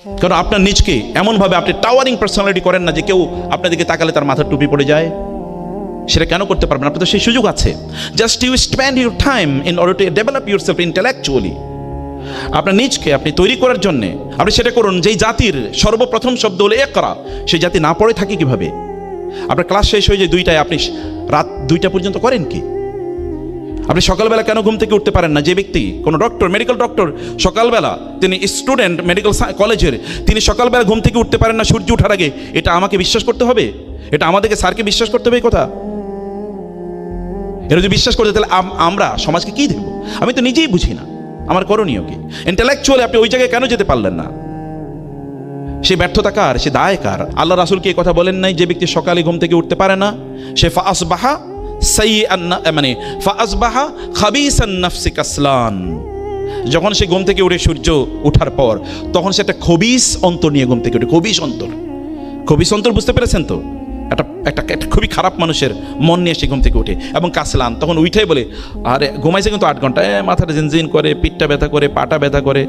কারণ আপনার নিজকে এমনভাবে আপনি টাওয়ারিং পার্সোনালিটি করেন না যে কেউ আপনার দিকে তাকালে তার মাথার টুপি পড়ে যায়। সেটা কেন করতে পারবেন? আপনার তো সেই সুযোগ আছে। Just you spend your time in order to develop yourself intellectually. আপনার নিজকে আপনি তৈরি করার জন্যে আপনি সেটা করুন। যেই জাতির সর্বপ্রথম শব্দ হলো ইকরা, সেই জাতি না পড়ে থাকে কিভাবে? আপনার ক্লাস শেষ হয়ে যায় 2টায়, আপনি রাত 2টা পর্যন্ত করেন কি? আপনি সকালবেলা কেন ঘুম থেকে উঠতে পারেন না? যে ব্যক্তি কোনো ডক্টর, মেডিকেল ডক্টর, সকালবেলা তিনি স্টুডেন্ট মেডিকেল কলেজের, তিনি সকালবেলা ঘুম থেকে উঠতে পারেন না সূর্য ওঠার আগে, এটা আমাকে বিশ্বাস করতে হবে? এটা আমাদেরকে স্যারকে বিশ্বাস করতে হবে? এই কথা এরা যদি বিশ্বাস করতে, তাহলে আমরা সমাজকে কি দেব? আমি তো নিজেই বুঝি না আমার করণীয় কি। ইন্টেলেকচুয়ালি আপনি ওই জায়গায় কেন যেতে পারলেন না? সে ব্যর্থতা কার? সে দায় কার? আল্লাহ রাসূল কি কথা বলেন নাই যে ব্যক্তি সকালে ঘুম থেকে উঠতে পারে না সে ফাসবাহা সাইয়্যান, মানে ফাসবাহা খাবিসান নাফসি কাসলান, যখন সে ঘুম থেকে উঠে সূর্য ওঠার পর তখন সে একটা খবিস অন্তর নিয়ে ঘুম থেকে উঠে। খবিস অন্তর, খবিস অন্তর বুঝতে পেরেছেন তো? একটা খুবই খারাপ মানুষের মন নিয়ে সে ঘুম থেকে উঠে এবং কাসলান, তখন উঠেই বলে আরে ঘুমাইছে কিন্তু 8 ঘন্টা, মাথাটা জিনজিন করে, পিঠটা ব্যথা করে, পাটা ব্যথা করে,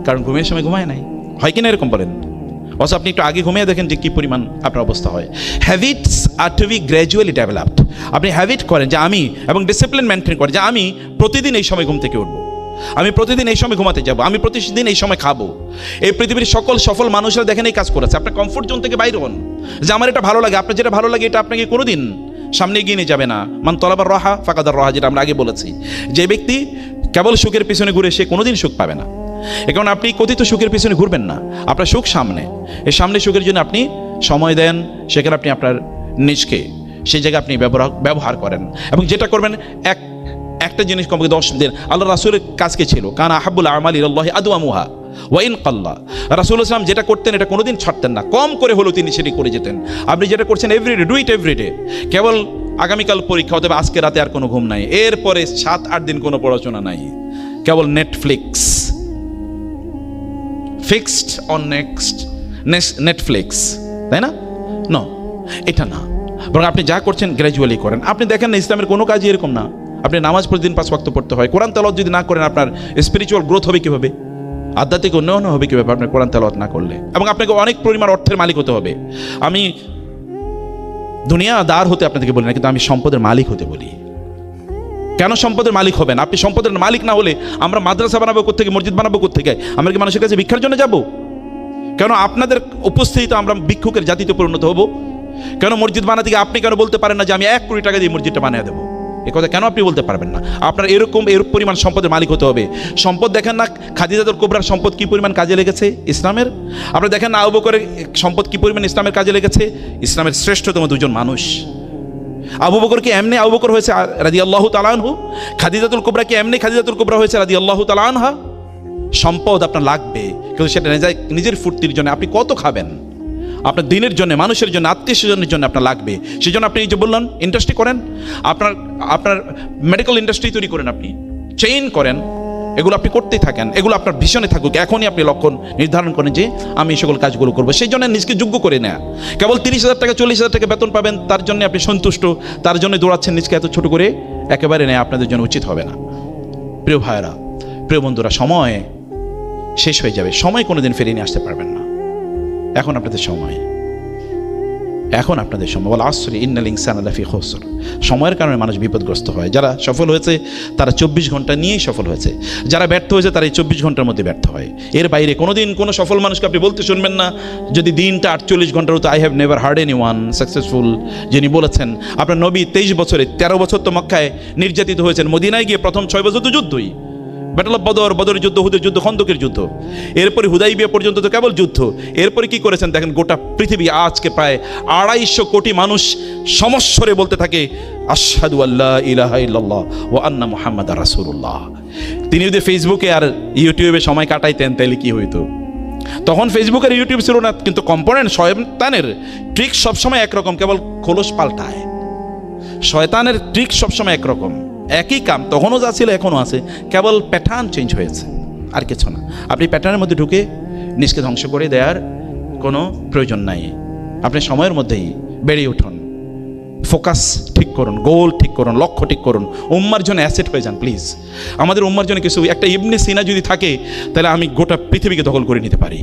কারণ ঘুমের সময় ঘুমায় নাই। হয় কিনা এরকম বলেন? অথচ আপনি একটু আগে ঘুমিয়ে দেখেন যে কী পরিমাণ আপনার অবস্থা হয়। হ্যাবিটস আর টু বি গ্র্যাজুয়ালি ডেভেলপড। আপনি হ্যাবিট করেন যে আমি, এবং ডিসিপ্লিন মেনটেন করেন যে আমি প্রতিদিন এই সময় ঘুম থেকে উঠবো, আমি প্রতিদিন এই সময় ঘুমাতে যাব, আমি প্রতিদিন এই সময় খাবো। এই পৃথিবীর সকল সফল মানুষরা দেখেন এই কাজ করেছে। আপনার কমফোর্ট জোন থেকে বাইরে হন, যে আমার এটা ভালো লাগে। আপনার যেটা ভালো লাগে এটা আপনাকে কোনোদিন সামনে এগিয়ে নিয়ে যাবে না। মান তলাবার রহা ফাকাদার রহা, যেটা আমরা আগে বলেছি। যে ব্যক্তি কেবল সুখের পিছনে ঘুরে সে কোনোদিন সুখ পাবে না। এ কারণে আপনি কথিত সুখের পিছনে ঘুরবেন না, আপনার সুখ সামনে। এই সামনে সুখের জন্য আপনি সময় দেন, সেখানে আপনি আপনার নিজকে সেই জায়গায় আপনি ব্যবহার করেন। এবং যেটা করবেন একটা জিনিস কমপক্ষে 10 দিন। আল্লাহ রাসূলের কাজকে ছিল কানা আহাব্বুল আমালি ইলাল্লাহি আদওয়ামুহা ওয়া ইন কাল্লা। রাসূল ইসলাম যেটা করতেন এটা কোনোদিন ছাড়তেন না, কম করে হলেও তিনি সেটি করে যেতেন। আপনি যেটা করছেন এভরিডে, ডু ইট এভরিডে। কেবল আগামীকাল পরীক্ষা হতে হবে, আজকে রাতে আর কোনো ঘুম নাই, এরপরে 7-8 দিন কোনো পড়াশোনা নাই, কেবল নেটফ্লিক্স, ফিক্সড অন নেটফ্লিক্স, তাই না? নো, এটা না। বরং আপনি যা করছেন গ্র্যাজুয়ালি করেন। আপনি দেখেন না ইসলামের কোনো কাজই এরকম না। আপনি নামাজ প্রতিদিন 5 ওয়াক্ত পড়তে হয়। কোরআন তেলাওয়াত যদি না করেন আপনার স্পিরিচুয়াল গ্রোথ হবে কীভাবে? আধ্যাত্মিক উন্নয়ন হবে কীভাবে আপনার কোরআন তেলাওয়াত না করলে? এবং আপনাকে অনেক পরিমাণ অর্থের মালিক হতে হবে। আমি দুনিয়াদার হতে আপনাদেরকে বলি না, কিন্তু আমি সম্পদের মালিক হতে বলি। কেন সম্পদের মালিক হবেন? আপনি সম্পদের মালিক না হলে আমরা মাদ্রাসা বানাবো কোত্থেকে, মসজিদ বানাবো কোত্থেকে? আমরা কি মানুষের কাছে ভিক্ষার জন্য যাব? কেন আপনাদের উপস্থিতিতে আমরা ভিক্ষুকের জাতিতে পরিণত হব? কেন মসজিদ বানাতে গিয়ে আপনি কেন বলতে পারেন না যে আমি 1 কোটি টাকা দিয়ে মসজিদটা বানিয়ে দেবো? এ কথা কেন আপনি বলতে পারবেন না? আপনার এরকম পরিমাণ সম্পদের মালিক হতে হবে। সম্পদ দেখেন না খাদিজাতুল কুবরার সম্পদ কি পরিমাণ কাজে লেগেছে ইসলামের। আপনারা দেখেন না আবু বকরের সম্পদ কি পরিমাণ ইসলামের কাজে লেগেছে। ইসলামের শ্রেষ্ঠতম 2জন মানুষ। আবু বকর কি এমনি আবু বকর হয়েছে রাদিয়াল্লাহু তাআলা আনহু? খাদিজাতুল কুবরা কি এমনি খাদিজাতুল কুবরা হয়েছে রাদিয়াল্লাহু তাআলা আনহা? সম্পদ আপনার লাগবে, কিন্তু সেটা নিজের ফুর্তির জন্য আপনি কত খাবেন? আপনার দিনের জন্য, মানুষের জন্য, আত্মীয়স্বজনের জন্য আপনার লাগবে। সেই জন্য আপনি এই যে বললেন ইন্ডাস্ট্রি করেন, আপনার মেডিকেল ইন্ডাস্ট্রি তৈরি করেন, আপনি চেইন করেন, এগুলো আপনি করতেই থাকেন। এগুলো আপনার ভীষণে থাকুক। এখনই আপনি লক্ষ্য নির্ধারণ করেন যে আমি এই সকল কাজগুলো করবো। সেই জন্য নিজকে যোগ্য করে নেয়া। কেবল 30,000 টাকা 40,000 টাকা বেতন পাবেন তার জন্য আপনি সন্তুষ্ট, তার জন্য দৌড়াচ্ছেন নিজকে এত ছোট করে, একেবারে নেয়া আপনাদের জন্য উচিত হবে না। প্রিয় ভাইয়েরা, প্রিয় বন্ধুরা, সময় শেষ হয়ে যাবে। সময় কোনোদিন ফিরিয়ে নিয়ে আসতে পারবেন না। এখন আপনাদের সময়, এখন আপনাদের সময়। ওয়াল আসরি ইন্নাল ইনসানা লাফি খুসর। সময়ের কারণে মানুষ বিপদগ্রস্ত হয়। যারা সফল হয়েছে তারা 24 ঘন্টা নিয়েই সফল হয়েছে। যারা ব্যর্থ হয়েছে তারা এই 24 ঘন্টার মধ্যে ব্যর্থ হয়। এর বাইরে কোনোদিন কোনো সফল মানুষকে আপনি বলতে শুনবেন না যদি দিনটা 48 ঘন্টার হতো। I have never hard any one successful যিনি বলেছেন। আপনার নবী 23 বছরে 13 বছর তো মক্কায় নির্যাতিত হয়েছেন। মদিনায় গিয়ে প্রথম 6 বছর তো যুদ্ধই, ব্যাটল অফ বদরের যুদ্ধ, হুদের যুদ্ধ, খন্দকের যুদ্ধ, এরপরে হুদাইবিয়া পর্যন্ত তো কেবল যুদ্ধ। এরপরে কি করেছেন দেখেন, গোটা পৃথিবী আজকে প্রায় 250 কোটি মানুষ সমস্বরে বলতে থাকে আশহাদু আল্লা ইলাহা ইল্লাল্লাহ ওয়া আন্না মুহাম্মাদার রাসূলুল্লাহ। তিনি যদি ফেসবুকে আর ইউটিউবে সময় কাটাইতেন তাহলে কি হইতো? তখন ফেসবুক আর ইউটিউব ছিল না, কিন্তু কম্পোনেন্ট শয়তানের ট্রিক সবসময় একরকম, কেবল খোলস পাল্টায়। শয়তানের ট্রিক সবসময় একরকম, একই কাম তখনও যা ছিল এখনও আছে, কেবল প্যাটার্ন চেঞ্জ হয়েছে, আর কিছু না। আপনি প্যাটার্নের মধ্যে ঢুকে নিজকে ধ্বংস করে দেওয়ার কোনো প্রয়োজন নাই। আপনি সময়ের মধ্যেই বেড়ে উঠুন, ফোকাস ঠিক করুন, গোল ঠিক করুন, লক্ষ্য ঠিক করুন, উম্মার জন্য অ্যাসেট হয়ে যান প্লিজ। আমাদের উম্মার জন্য কিছু একটা ইবনে সিনা যদি থাকে তাহলে আমি গোটা পৃথিবীকে দখল করে নিতে পারি।